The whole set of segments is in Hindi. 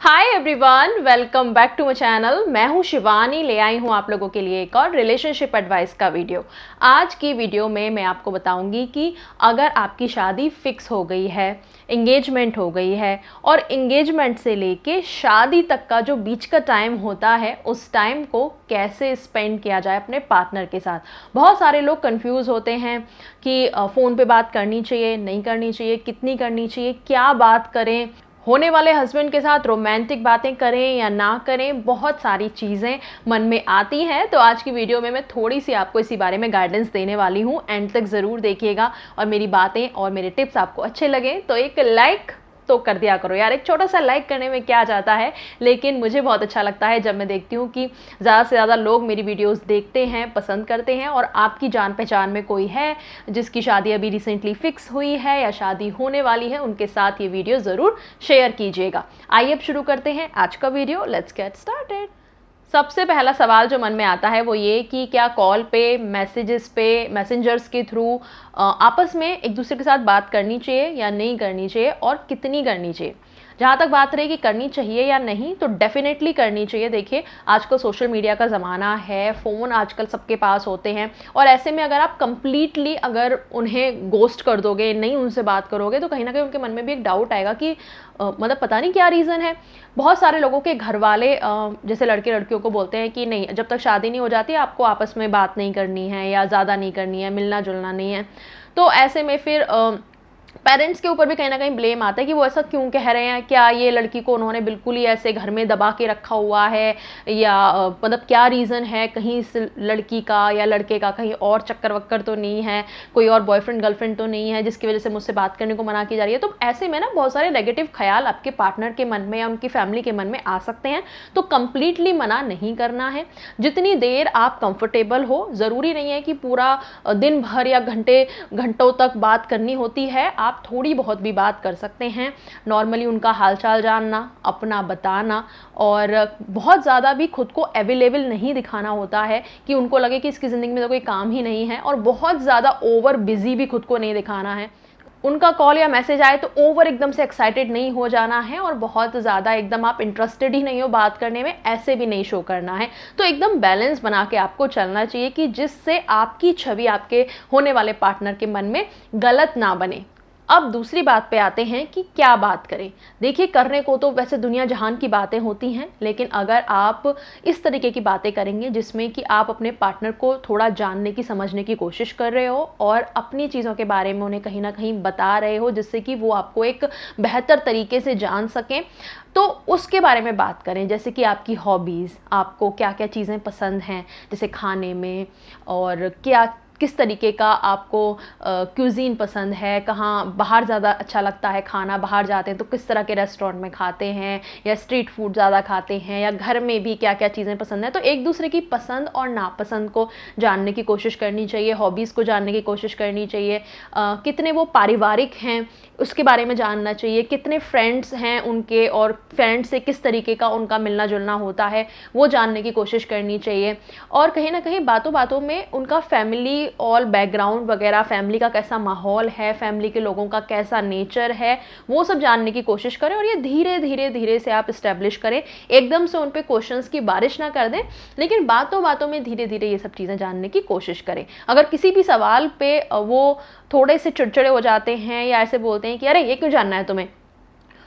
Hi everyone, welcome back to my channel. मैं हूं शिवानी, ले आई हूं आप लोगों के लिए एक और रिलेशनशिप एडवाइस का वीडियो। आज की वीडियो में मैं आपको बताऊंगी कि अगर आपकी शादी फिक्स हो गई है, इंगेजमेंट हो गई है और इंगेजमेंट से लेके शादी तक का जो बीच का टाइम होता है उस टाइम को कैसे स्पेंड किया जाए अपने पार्टनर के साथ। बहुत सारे लोग कंफ्यूज होते हैं कि फ़ोन पे बात करनी चाहिए, नहीं करनी चाहिए, कितनी करनी चाहिए, क्या बात करें, होने वाले हस्बैंड के साथ रोमांटिक बातें करें या ना करें। बहुत सारी चीज़ें मन में आती हैं। तो आज की वीडियो में मैं थोड़ी सी आपको इसी बारे में गाइडेंस देने वाली हूँ। एंड तक ज़रूर देखिएगा और मेरी बातें और मेरे टिप्स आपको अच्छे लगें तो एक लाइक तो कर दिया करो यार। एक छोटा सा लाइक करने में क्या जाता है, लेकिन मुझे बहुत अच्छा लगता है जब मैं देखती हूँ कि ज़्यादा से ज़्यादा लोग मेरी वीडियोस देखते हैं, पसंद करते हैं। और आपकी जान पहचान में कोई है जिसकी शादी अभी रिसेंटली फिक्स हुई है या शादी होने वाली है, उनके साथ ये वीडियो ज़रूर शेयर कीजिएगा। आइए अब शुरू करते हैं आज का वीडियो। Let's get started. सबसे पहला सवाल जो मन में आता है वो ये कि क्या कॉल पे, मैसेजेस पे, मैसेंजर्स के थ्रू आपस में एक दूसरे के साथ बात करनी चाहिए या नहीं करनी चाहिए और कितनी करनी चाहिए। जहाँ तक बात रही कि करनी चाहिए या नहीं, तो डेफिनेटली करनी चाहिए। देखिए, आजकल सोशल मीडिया का ज़माना है, फ़ोन आजकल सबके पास होते हैं और ऐसे में अगर आप कंप्लीटली अगर उन्हें गोस्ट कर दोगे, नहीं उनसे बात करोगे, तो कहीं ना कहीं उनके मन में भी एक डाउट आएगा कि मतलब पता नहीं क्या रीज़न है। बहुत सारे लोगों के घर वाले जैसे लड़के लड़कियों को बोलते हैं कि नहीं, जब तक शादी नहीं हो जाती आपको आपस में बात नहीं करनी है या ज़्यादा नहीं करनी है, मिलना जुलना नहीं है। तो ऐसे में फिर पेरेंट्स के ऊपर भी कहीं ना कहीं ब्लेम आता है कि वो ऐसा क्यों कह रहे हैं, क्या ये लड़की को उन्होंने बिल्कुल ही ऐसे घर में दबा के रखा हुआ है या मतलब क्या रीज़न है, कहीं इस लड़की का या लड़के का कहीं और चक्कर वक्कर तो नहीं है, कोई और बॉयफ्रेंड गर्लफ्रेंड तो नहीं है जिसकी वजह से मुझसे बात करने को मना की जा रही है। तो ऐसे में ना बहुत सारे नेगेटिव ख्याल आपके पार्टनर के मन में या उनकी फैमिली के मन में आ सकते हैं। तो कंप्लीटली मना नहीं करना है। जितनी देर आप कंफर्टेबल हो, ज़रूरी नहीं है कि पूरा दिन भर या घंटों तक बात करनी होती है। आप थोड़ी बहुत भी बात कर सकते हैं। नॉर्मली उनका हालचाल जानना, अपना बताना, और बहुत ज़्यादा भी खुद को अवेलेबल नहीं दिखाना होता है कि उनको लगे कि इसकी ज़िंदगी में तो कोई काम ही नहीं है। और बहुत ज़्यादा ओवर बिजी भी खुद को नहीं दिखाना है। उनका कॉल या मैसेज आए तो ओवर एकदम से एक्साइटेड नहीं हो जाना है और बहुत ज़्यादा एकदम आप इंटरेस्टेड ही नहीं हो बात करने में, ऐसे भी नहीं शो करना है। तो एकदम बैलेंस बना के आपको चलना चाहिए कि जिससे आपकी छवि आपके होने वाले पार्टनर के मन में गलत ना बने। अब दूसरी बात पे आते हैं कि क्या बात करें। देखिए, करने को तो वैसे दुनिया जहान की बातें होती हैं, लेकिन अगर आप इस तरीके की बातें करेंगे जिसमें कि आप अपने पार्टनर को थोड़ा जानने की, समझने की कोशिश कर रहे हो और अपनी चीज़ों के बारे में उन्हें कहीं ना कहीं बता रहे हो जिससे कि वो आपको एक बेहतर तरीके से जान सकें, तो उसके बारे में बात करें। जैसे कि आपकी हॉबीज़, आपको क्या क्या चीज़ें पसंद हैं जैसे खाने में, और क्या किस तरीके का आपको क्यूजीन पसंद है, कहाँ बाहर ज़्यादा अच्छा लगता है खाना, बाहर जाते हैं तो किस तरह के रेस्टोरेंट में खाते हैं या स्ट्रीट फूड ज़्यादा खाते हैं, या घर में भी क्या क्या चीज़ें पसंद है। तो एक दूसरे की पसंद और नापसंद को जानने की कोशिश करनी चाहिए, हॉबीज़ को जानने की कोशिश करनी चाहिए। कितने वो पारिवारिक हैं उसके बारे में जानना चाहिए, कितने फ्रेंड्स हैं उनके और फ्रेंड्स से किस तरीके का उनका मिलना जुलना होता है वो जानने की कोशिश करनी चाहिए। और कहीं ना कहीं बातों बातों में उनका फैमिली और बैकग्राउंड वगैरह, फैमिली का कैसा माहौल है, फैमिली के लोगों का कैसा नेचर है, वो सब जानने की कोशिश करें। और ये धीरे धीरे धीरे से आप इस्टेब्लिश करें। एकदम से उन पे क्वेश्चंस की बारिश ना कर दें, लेकिन बातों बातों में धीरे धीरे ये सब चीज़ें जानने की कोशिश करें। अगर किसी भी सवाल पे वो थोड़े से चिड़चिड़े हो जाते हैं या ऐसे बोलते हैं कि अरे ये क्यों जानना है तुम्हें,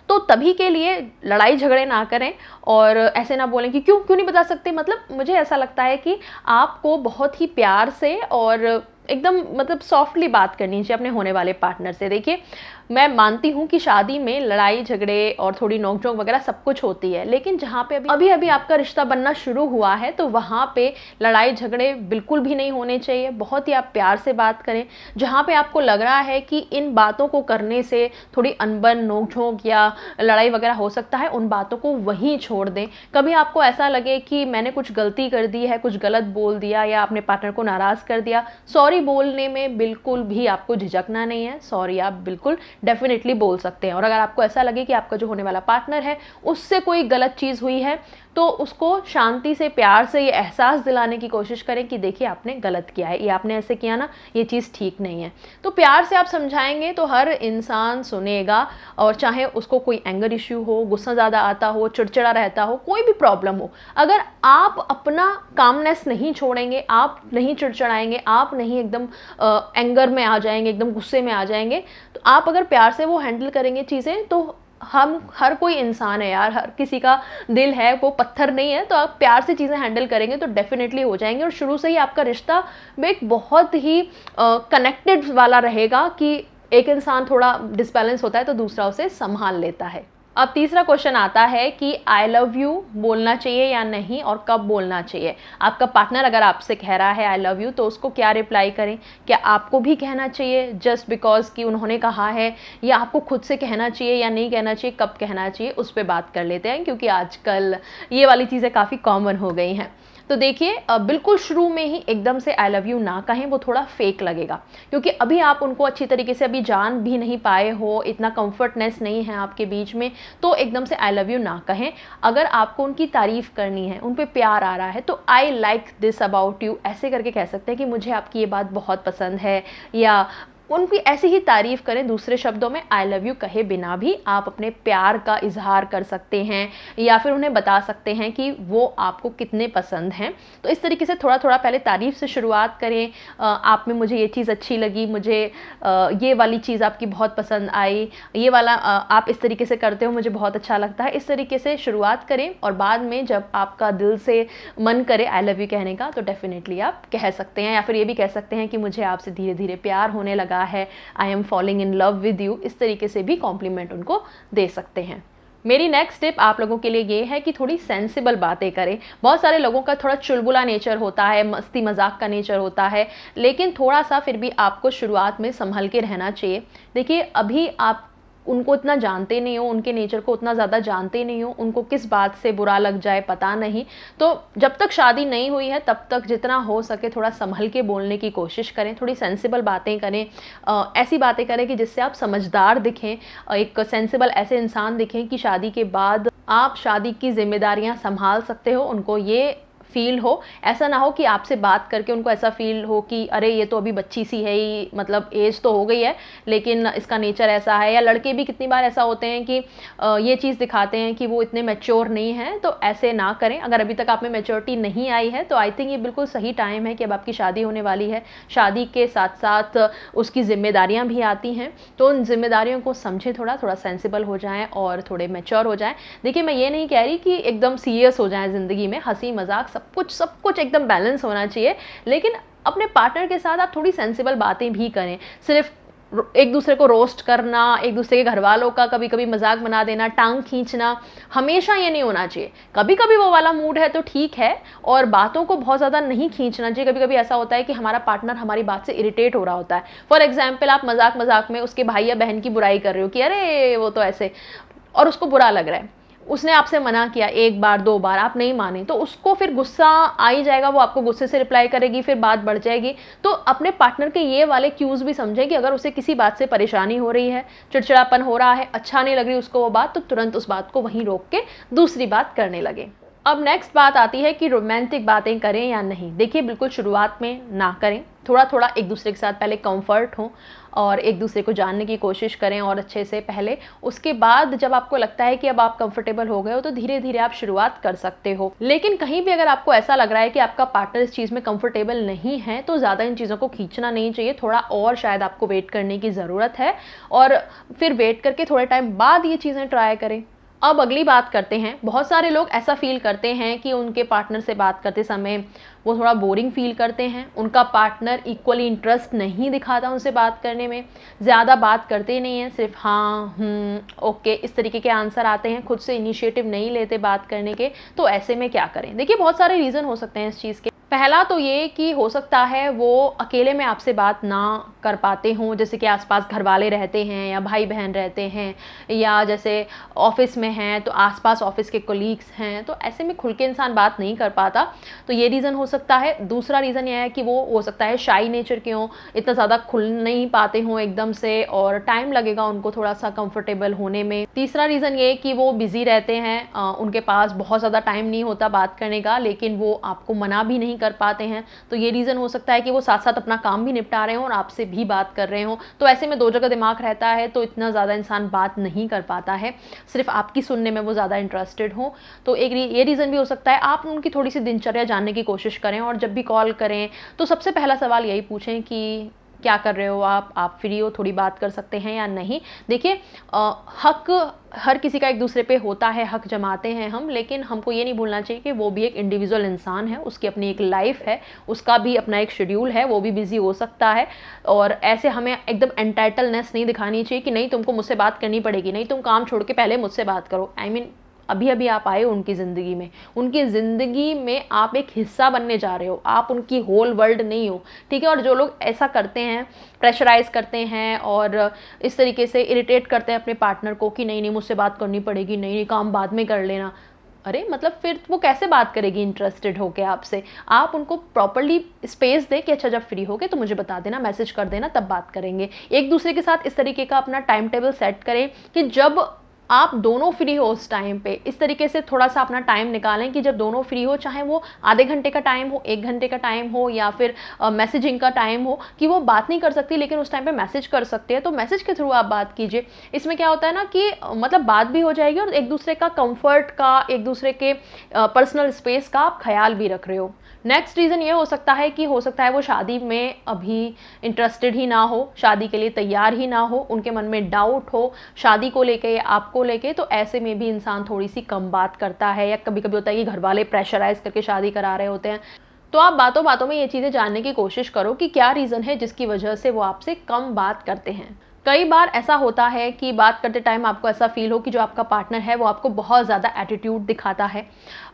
तो तभी के लिए लड़ाई झगड़े ना करें और ऐसे ना बोलें कि क्यों क्यों नहीं बता सकते। मतलब मुझे ऐसा लगता है कि आपको बहुत ही प्यार से और एकदम मतलब सॉफ्टली बात करनी चाहिए अपने होने वाले पार्टनर से। देखिए, मैं मानती हूँ कि शादी में लड़ाई झगड़े और थोड़ी नोकझोंक वगैरह सब कुछ होती है, लेकिन जहाँ पे अभी अभी आपका रिश्ता बनना शुरू हुआ है तो वहाँ पे लड़ाई झगड़े बिल्कुल भी नहीं होने चाहिए। बहुत ही आप प्यार से बात करें। जहाँ पे आपको लग रहा है कि इन बातों को करने से थोड़ी अनबन, नोकझोंक या लड़ाई वगैरह हो सकता है, उन बातों को वहीं छोड़ दें। कभी आपको ऐसा लगे कि मैंने कुछ गलती कर दी है, कुछ गलत बोल दिया या अपने पार्टनर को नाराज़ कर दिया, सॉरी बोलने में बिल्कुल भी आपको झिझकना नहीं है। सॉरी आप बिल्कुल डेफिनेटली बोल सकते हैं। और अगर आपको ऐसा लगे कि आपका जो होने वाला पार्टनर है उससे कोई गलत चीज़ हुई है, तो उसको शांति से, प्यार से ये एहसास दिलाने की कोशिश करें कि देखिए आपने गलत किया है, ये आपने ऐसे किया ना, ये चीज़ ठीक नहीं है। तो प्यार से आप समझाएंगे तो हर इंसान सुनेगा, और चाहे उसको कोई एंगर इश्यू हो, गुस्सा ज़्यादा आता हो, चिड़चिड़ा रहता हो, कोई भी प्रॉब्लम हो, अगर आप अपना कामनेस नहीं छोड़ेंगे, आप नहीं चिड़चिड़ाएंगे, आप नहीं एकदम एंगर में आ जाएंगे, एकदम गुस्से में आ जाएंगे, तो आप अगर प्यार से वो हैंडल करेंगे चीज़ें, तो हम हर कोई इंसान है यार, हर किसी का दिल है, वो पत्थर नहीं है, तो आप प्यार से चीज़ें हैंडल करेंगे तो डेफिनेटली हो जाएंगे। और शुरू से ही आपका रिश्ता में एक बहुत ही कनेक्टेड वाला रहेगा कि एक इंसान थोड़ा डिसबैलेंस होता है तो दूसरा उसे संभाल लेता है। अब तीसरा क्वेश्चन आता है कि आई लव यू बोलना चाहिए या नहीं, और कब बोलना चाहिए। आपका पार्टनर अगर आपसे कह रहा है आई लव यू, तो उसको क्या रिप्लाई करें। क्या आपको भी कहना चाहिए जस्ट बिकॉज कि उन्होंने कहा है, या आपको खुद से कहना चाहिए या नहीं कहना चाहिए, कब कहना चाहिए, उस पर बात कर लेते हैं, क्योंकि आजकल ये वाली चीज़ें काफ़ी कॉमन हो गई हैं। तो देखिए, बिल्कुल शुरू में ही एकदम से आई लव यू ना कहें, वो थोड़ा फेक लगेगा, क्योंकि अभी आप उनको अच्छी तरीके से अभी जान भी नहीं पाए हो, इतना कंफर्टनेस नहीं है आपके बीच में, तो एकदम से आई लव यू ना कहें। अगर आपको उनकी तारीफ करनी है, उन पे प्यार आ रहा है, तो I like this about you ऐसे करके कह सकते हैं कि मुझे आपकी ये बात बहुत पसंद है, या उनकी ऐसी ही तारीफ करें। दूसरे शब्दों में आई लव यू कहे बिना भी आप अपने प्यार का इजहार कर सकते हैं, या फिर उन्हें बता सकते हैं कि वो आपको कितने पसंद हैं। तो इस तरीके से थोड़ा थोड़ा पहले तारीफ से शुरुआत करें। आप में मुझे ये चीज़ अच्छी लगी, मुझे ये वाली चीज़ आपकी बहुत पसंद आई, ये वाला आप इस तरीके से करते हो, मुझे बहुत अच्छा लगता है। इस तरीके से शुरुआत करें, और बाद में जब आपका दिल से मन करे आई लव यू कहने का, तो डेफिनेटली आप कह सकते हैं। या फिर ये भी कह सकते हैं कि मुझे आपसे धीरे धीरे प्यार होने लगा है, I am falling in love with you. इस तरीके से भी कॉम्प्लीमेंट उनको दे सकते हैं। मेरी नेक्स्ट टिप आप लोगों के लिए ये है कि थोड़ी सेंसिबल बातें करें। बहुत सारे लोगों का थोड़ा चुलबुला नेचर होता है, मस्ती मजाक का नेचर होता है, लेकिन थोड़ा सा फिर भी आपको शुरुआत में संभल के रहना चाहिए। देखिए, अभी आप उनको इतना जानते नहीं हो, उनके नेचर को उतना ज़्यादा जानते नहीं हो, उनको किस बात से बुरा लग जाए पता नहीं। तो जब तक शादी नहीं हुई है तब तक जितना हो सके थोड़ा संभल के बोलने की कोशिश करें, थोड़ी सेंसिबल बातें करें, ऐसी बातें करें कि जिससे आप समझदार दिखें, एक सेंसिबल ऐसे इंसान दिखें कि शादी के बाद आप शादी की जिम्मेदारियां संभाल सकते हो। उनको ये फील हो, ऐसा ना हो कि आपसे बात करके उनको ऐसा फील हो कि अरे ये तो अभी बच्ची सी है ही, मतलब एज तो हो गई है लेकिन इसका नेचर ऐसा है। या लड़के भी कितनी बार ऐसा होते हैं कि ये चीज़ दिखाते हैं कि वो इतने मैच्योर नहीं हैं, तो ऐसे ना करें। अगर अभी तक आप में मैच्योरिटी नहीं आई है तो आई थिंक ये बिल्कुल सही टाइम है कि अब आपकी शादी होने वाली है। शादी के साथ साथ उसकी जिम्मेदारियाँ भी आती हैं, तो उन जिम्मेदारियों को समझें, थोड़ा थोड़ा सेंसिबल हो जाएँ और थोड़े मैच्योर हो जाएँ। देखिए, मैं ये नहीं कह रही कि एकदम सीरियस हो जाएँ ज़िंदगी में, हंसी मजाक सब कुछ एकदम बैलेंस होना चाहिए, लेकिन अपने पार्टनर के साथ आप थोड़ी सेंसिबल बातें भी करें। सिर्फ एक दूसरे को रोस्ट करना, एक दूसरे के घर वालों का कभी कभी मजाक बना देना, टांग खींचना, हमेशा ये नहीं होना चाहिए। कभी कभी वो वाला मूड है तो ठीक है, और बातों को बहुत ज़्यादा नहीं खींचना चाहिए। कभी कभी ऐसा होता है कि हमारा पार्टनर हमारी बात से इरिटेट हो रहा होता है। फॉर एग्जाम्पल, आप मजाक मजाक में उसके भाई या बहन की बुराई कर रहे हो कि अरे वो तो ऐसे, और उसको बुरा लग रहा है, उसने आपसे मना किया एक बार दो बार, आप नहीं माने, तो उसको फिर गुस्सा आ ही जाएगा, वो आपको गुस्से से रिप्लाई करेगी, फिर बात बढ़ जाएगी। तो अपने पार्टनर के ये वाले क्यूज भी समझे कि अगर उसे किसी बात से परेशानी हो रही है, चिड़चिड़ापन हो रहा है, अच्छा नहीं लग रही उसको वो बात, तो तुरंत उस बात को वहीं रोक के दूसरी बात करने लगे। अब नेक्स्ट बात आती है कि रोमांटिक बातें करें या नहीं। देखिए, बिल्कुल शुरुआत में ना करें, थोड़ा थोड़ा एक दूसरे के साथ पहले कंफर्ट हो और एक दूसरे को जानने की कोशिश करें और अच्छे से पहले। उसके बाद जब आपको लगता है कि अब आप कंफर्टेबल हो गए हो, तो धीरे धीरे आप शुरुआत कर सकते हो। लेकिन कहीं भी अगर आपको ऐसा लग रहा है कि आपका पार्टनर इस चीज़ में कंफर्टेबल नहीं है, तो ज़्यादा इन चीज़ों को खींचना नहीं चाहिए। थोड़ा और शायद आपको वेट करने की ज़रूरत है, और फिर वेट करके थोड़े टाइम बाद ये चीज़ें ट्राई करें। अब अगली बात करते हैं। बहुत सारे लोग ऐसा फील करते हैं कि उनके पार्टनर से बात करते समय वो थोड़ा बोरिंग फील करते हैं, उनका पार्टनर इक्वली इंटरेस्ट नहीं दिखाता उनसे बात करने में, ज़्यादा बात करते नहीं हैं, सिर्फ हाँ ओके इस तरीके के आंसर आते हैं, खुद से इनिशिएटिव नहीं लेते बात करने के। तो ऐसे में क्या करें? देखिए, बहुत सारे रीज़न हो सकते हैं इस चीज़ के। पहला तो ये कि हो सकता है वो अकेले में आपसे बात ना कर पाते हों, जैसे कि आसपास घर वाले रहते हैं या भाई बहन रहते हैं, या जैसे ऑफिस में हैं तो आसपास ऑफिस के कोलीग्स हैं, तो ऐसे में खुल के इंसान बात नहीं कर पाता। तो ये रीज़न हो सकता है। दूसरा रीज़न ये है कि वो हो सकता है शाई नेचर के हों, इतना ज़्यादा खुल नहीं पाते हों एकदम से, और टाइम लगेगा उनको थोड़ा सा कंफर्टेबल होने में। तीसरा रीज़न ये कि वो बिज़ी रहते हैं, उनके पास बहुत ज़्यादा टाइम नहीं होता बात करने का, लेकिन वो आपको मना भी नहीं कर पाते हैं। तो ये रीज़न हो सकता है कि वो साथ साथ अपना काम भी निपटा रहे हों और आपसे भी बात कर रहे हों। तो ऐसे में दो जगह दिमाग रहता है, तो इतना ज़्यादा इंसान बात नहीं कर पाता है, सिर्फ आपकी सुनने में वो ज़्यादा इंटरेस्टेड हो। तो एक ये रीज़न भी हो सकता है। आप उनकी थोड़ी सी दिनचर्या जानने की कोशिश करें, और जब भी कॉल करें तो सबसे पहला सवाल यही पूछें कि क्या कर रहे हो आप फ्री हो, थोड़ी बात कर सकते हैं या नहीं। देखिए, हक हर किसी का एक दूसरे पे होता है, हक जमाते हैं हम, लेकिन हमको ये नहीं भूलना चाहिए कि वो भी एक इंडिविजुअल इंसान है, उसकी अपनी एक लाइफ है, उसका भी अपना एक शेड्यूल है, वो भी बिजी हो सकता है। और ऐसे हमें एकदम एंटाइटलनेस नहीं दिखानी चाहिए कि नहीं तुमको मुझसे बात करनी पड़ेगी, नहीं तुम काम छोड़ के पहले मुझसे बात करो। I mean, अभी अभी आप आए हो उनकी ज़िंदगी में, उनकी ज़िंदगी में आप एक हिस्सा बनने जा रहे हो, आप उनकी होल वर्ल्ड नहीं हो, ठीक है। और जो लोग ऐसा करते हैं, प्रेशराइज करते हैं और इस तरीके से इरिटेट करते हैं अपने पार्टनर को कि नहीं नहीं मुझसे बात करनी पड़ेगी, नहीं नहीं काम बाद में कर लेना, अरे मतलब फिर वो कैसे बात करेगी इंटरेस्टेड होके आपसे। आप उनको प्रॉपर्ली स्पेस दे कि अच्छा जब फ्री होगे तो मुझे बता देना, मैसेज कर देना, तब बात करेंगे। एक दूसरे के साथ इस तरीके का अपना टाइम टेबल सेट करें कि जब आप दोनों फ्री हो उस टाइम पे, इस तरीके से थोड़ा सा अपना टाइम निकालें कि जब दोनों फ्री हो, चाहे वो आधे घंटे का टाइम हो, 1 घंटे का टाइम हो, या फिर मैसेजिंग का टाइम हो, कि वो बात नहीं कर सकती लेकिन उस टाइम पे मैसेज कर सकते हैं, तो मैसेज के थ्रू आप बात कीजिए। इसमें क्या होता है ना कि मतलब बात भी हो जाएगी और एक दूसरे का कंफर्ट का, एक दूसरे के पर्सनल स्पेस का आप ख्याल भी रख रहे हो। नेक्स्ट रीज़न ये हो सकता है कि हो सकता है वो शादी में अभी इंटरेस्टेड ही ना हो, शादी के लिए तैयार ही ना हो, उनके मन में डाउट हो शादी को लेके या आपको लेके। तो ऐसे में भी इंसान थोड़ी सी कम बात करता है, या कभी कभी होता है कि घर वाले प्रेशराइज करके शादी करा रहे होते हैं। तो आप बातों बातों में ये चीज़ें जानने की कोशिश करो कि क्या रीज़न है जिसकी वजह से वो आपसे कम बात करते हैं। कई बार ऐसा होता है कि बात करते टाइम आपको ऐसा फील हो कि जो आपका पार्टनर है वो आपको बहुत ज़्यादा एटीट्यूड दिखाता है,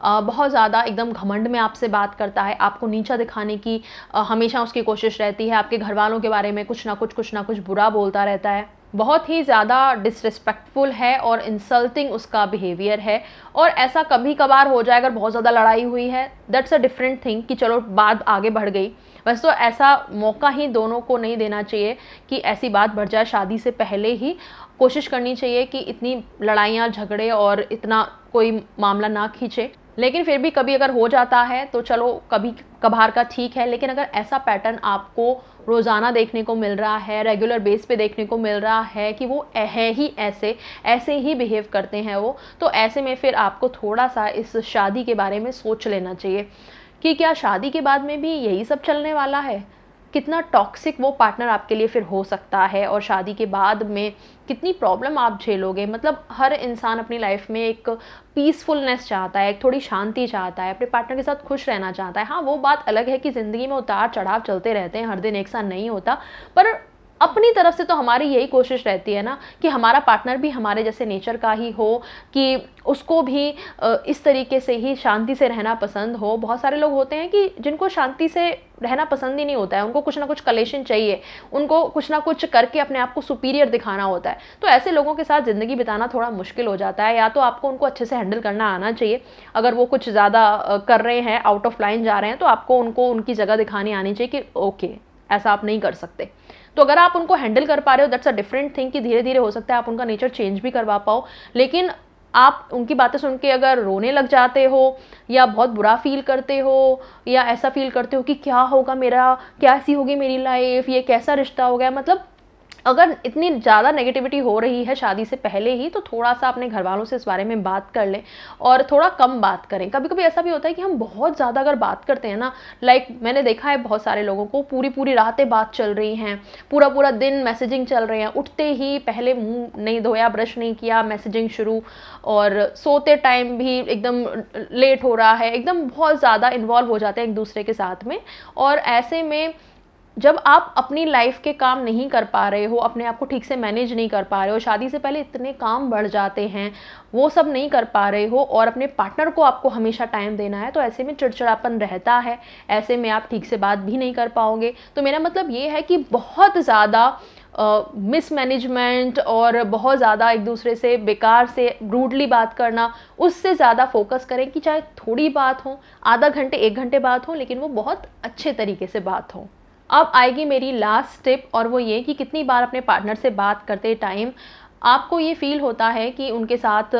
बहुत ज़्यादा एकदम घमंड में आपसे बात करता है, आपको नीचा दिखाने की हमेशा उसकी कोशिश रहती है, आपके घर वालों के बारे में कुछ ना कुछ बुरा बोलता रहता है, बहुत ही ज़्यादा डिसरिस्पेक्टफुल है और इंसल्टिंग उसका बिहेवियर है। और ऐसा कभी कभार हो जाए, अगर बहुत ज़्यादा लड़ाई हुई है, दैट्स अ डिफरेंट थिंग कि चलो बात आगे बढ़ गई। वैसे तो ऐसा मौका ही दोनों को नहीं देना चाहिए कि ऐसी बात बढ़ जाए। शादी से पहले ही कोशिश करनी चाहिए कि इतनी लड़ाइयाँ झगड़े और इतना कोई मामला ना खींचे। लेकिन फिर भी कभी अगर हो जाता है तो चलो कभी कभार का ठीक है, लेकिन अगर ऐसा पैटर्न आपको रोज़ाना देखने को मिल रहा है, रेगुलर बेस पे देखने को मिल रहा है कि वो है ही ऐसे ही बिहेव करते हैं वो, तो ऐसे में फिर आपको थोड़ा सा इस शादी के बारे में सोच लेना चाहिए कि क्या शादी के बाद में भी यही सब चलने वाला है। कितना टॉक्सिक वो पार्टनर आपके लिए फिर हो सकता है, और शादी के बाद में कितनी प्रॉब्लम आप झेलोगे। मतलब हर इंसान अपनी लाइफ में एक पीसफुलनेस चाहता है, एक थोड़ी शांति चाहता है, अपने पार्टनर के साथ खुश रहना चाहता है। हाँ, वो बात अलग है कि ज़िंदगी में उतार चढ़ाव चलते रहते हैं, हर दिन एक साथ नहीं होता, पर अपनी तरफ से तो हमारी यही कोशिश रहती है ना कि हमारा पार्टनर भी हमारे जैसे नेचर का ही हो, कि उसको भी इस तरीके से ही शांति से रहना पसंद हो। बहुत सारे लोग होते हैं कि जिनको शांति से रहना पसंद ही नहीं होता है, उनको कुछ ना कुछ कलेशन चाहिए, उनको कुछ ना कुछ करके अपने आप को सुपीरियर दिखाना होता है। तो ऐसे लोगों के साथ ज़िंदगी बिताना थोड़ा मुश्किल हो जाता है। या तो आपको उनको अच्छे से हैंडल करना आना चाहिए, अगर वो कुछ ज़्यादा कर रहे हैं, आउट ऑफ लाइन जा रहे हैं, तो आपको उनको उनकी जगह दिखानी आनी चाहिए कि ओके ऐसा आप नहीं कर सकते। तो अगर आप उनको हैंडल कर पा रहे हो, दैट्स अ डिफरेंट थिंग कि धीरे धीरे हो सकता है आप उनका नेचर चेंज भी करवा पाओ। लेकिन आप उनकी बातें सुन के अगर रोने लग जाते हो, या बहुत बुरा फील करते हो, या ऐसा फील करते हो कि क्या होगा मेरा, कैसी होगी मेरी लाइफ, ये कैसा रिश्ता हो गया, मतलब अगर इतनी ज़्यादा नेगेटिविटी हो रही है शादी से पहले ही, तो थोड़ा सा अपने घर वालों से इस बारे में बात कर लें और थोड़ा कम बात करें। कभी कभी ऐसा भी होता है कि हम बहुत ज़्यादा अगर बात करते हैं ना, मैंने देखा है बहुत सारे लोगों को पूरी रातें बात चल रही हैं, पूरा दिन मैसेजिंग चल रहे हैं, उठते ही पहले मुंह नहीं धोया, ब्रश नहीं किया, मैसेजिंग शुरू, और सोते टाइम भी एकदम लेट हो रहा है, एकदम बहुत ज़्यादा इन्वॉल्व हो जाते हैं एक दूसरे के साथ में। और ऐसे में जब आप अपनी लाइफ के काम नहीं कर पा रहे हो, अपने आप को ठीक से मैनेज नहीं कर पा रहे हो, शादी से पहले इतने काम बढ़ जाते हैं, वो सब नहीं कर पा रहे हो और अपने पार्टनर को आपको हमेशा टाइम देना है, तो ऐसे में चिड़चिड़ापन रहता है, ऐसे में आप ठीक से बात भी नहीं कर पाओगे। तो मेरा मतलब ये है कि बहुत ज़्यादा मिसमैनेजमेंट और बहुत ज़्यादा एक दूसरे से बेकार से रूडली बात करना, उससे ज़्यादा फोकस करें कि चाहे थोड़ी बात हो, आधा घंटे 1 घंटे बात हो, लेकिन वो बहुत अच्छे तरीके से बात हो। अब आएगी मेरी लास्ट टिप, और वो ये कि कितनी बार अपने पार्टनर से बात करते टाइम आपको ये फील होता है कि उनके साथ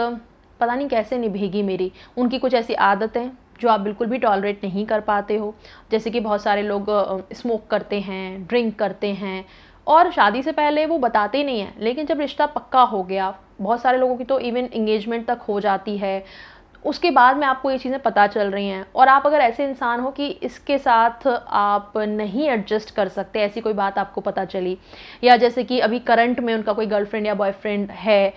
पता नहीं कैसे निभेगी मेरी, उनकी कुछ ऐसी आदतें जो आप बिल्कुल भी टॉलरेट नहीं कर पाते हो। जैसे कि बहुत सारे लोग स्मोक करते हैं, ड्रिंक करते हैं, और शादी से पहले वो बताते नहीं हैं, लेकिन जब रिश्ता पक्का हो गया, बहुत सारे लोगों की तो इवन एंगेजमेंट तक हो जाती है, उसके बाद में आपको ये चीज़ें पता चल रही हैं, और आप अगर ऐसे इंसान हो कि इसके साथ आप नहीं एडजस्ट कर सकते, ऐसी कोई बात आपको पता चली, या जैसे कि अभी करंट में उनका कोई गर्लफ्रेंड या बॉयफ्रेंड है,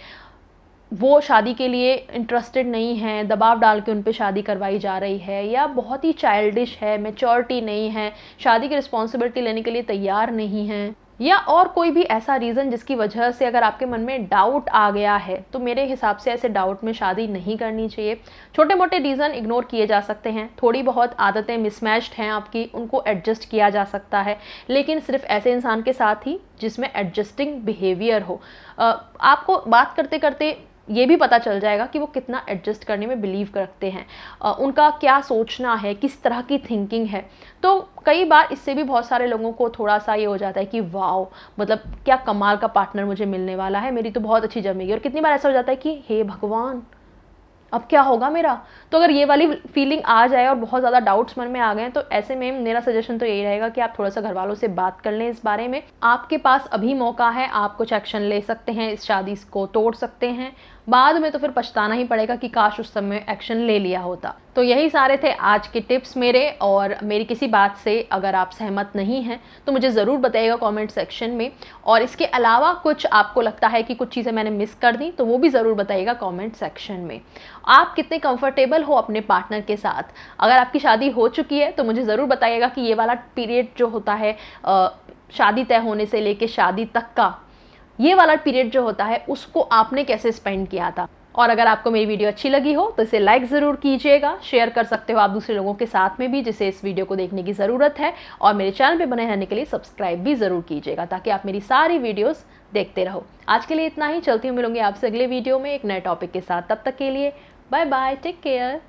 वो शादी के लिए इंटरेस्टेड नहीं है, दबाव डाल के उन पे शादी करवाई जा रही है, या बहुत ही चाइल्डिश है, मैच्योरिटी नहीं है, शादी की रिस्पॉन्सिबिलिटी लेने के लिए तैयार नहीं है, या और कोई भी ऐसा रीज़न जिसकी वजह से अगर आपके मन में डाउट आ गया है, तो मेरे हिसाब से ऐसे डाउट में शादी नहीं करनी चाहिए। छोटे मोटे रीज़न इग्नोर किए जा सकते हैं, थोड़ी बहुत आदतें मिसमैच्ड हैं आपकी, उनको एडजस्ट किया जा सकता है, लेकिन सिर्फ ऐसे इंसान के साथ ही जिसमें एडजस्टिंग बिहेवियर हो। आपको बात करते करते ये भी पता चल जाएगा कि वो कितना एडजस्ट करने में बिलीव रखते हैं, उनका क्या सोचना है, किस तरह की थिंकिंग है। तो कई बार इससे भी बहुत सारे लोगों को थोड़ा सा ये हो जाता है कि वाओ, मतलब क्या कमाल का पार्टनर मुझे मिलने वाला है, मेरी तो बहुत अच्छी जमेगी। और कितनी बार ऐसा हो जाता है कि हे भगवान, अब क्या होगा मेरा। तो अगर ये वाली फीलिंग आ जाए और बहुत ज़्यादा डाउट्स मन में आ गए, तो ऐसे में मेरा सजेशन तो यही रहेगा कि आप थोड़ा सा घर वालों से बात कर लें इस बारे में। आपके पास अभी मौका है, आप कुछ एक्शन ले सकते हैं, इस शादी को तोड़ सकते हैं। बाद में तो फिर पछताना ही पड़ेगा कि काश उस समय एक्शन ले लिया होता। तो यही सारे थे आज के टिप्स मेरे, और मेरी किसी बात से अगर आप सहमत नहीं हैं तो मुझे ज़रूर बताइएगा कमेंट सेक्शन में, और इसके अलावा कुछ आपको लगता है कि कुछ चीज़ें मैंने मिस कर दी तो वो भी ज़रूर बताइएगा कमेंट सेक्शन में। आप कितने कंफर्टेबल हो अपने पार्टनर के साथ, अगर आपकी शादी हो चुकी है तो मुझे ज़रूर बताइएगा कि ये वाला पीरियड जो होता है शादी तय होने से लेके शादी तक का, ये वाला पीरियड जो होता है उसको आपने कैसे स्पेंड किया था। और अगर आपको मेरी वीडियो अच्छी लगी हो तो इसे लाइक ज़रूर कीजिएगा, शेयर कर सकते हो आप दूसरे लोगों के साथ में भी जिसे इस वीडियो को देखने की ज़रूरत है, और मेरे चैनल पे बने रहने के लिए सब्सक्राइब भी ज़रूर कीजिएगा ताकि आप मेरी सारी वीडियोस देखते रहो। आज के लिए इतना ही, चलती हूँ, मिलूंगी आपसे अगले वीडियो में एक नए टॉपिक के साथ। तब तक के लिए बाय बाय, टेक केयर।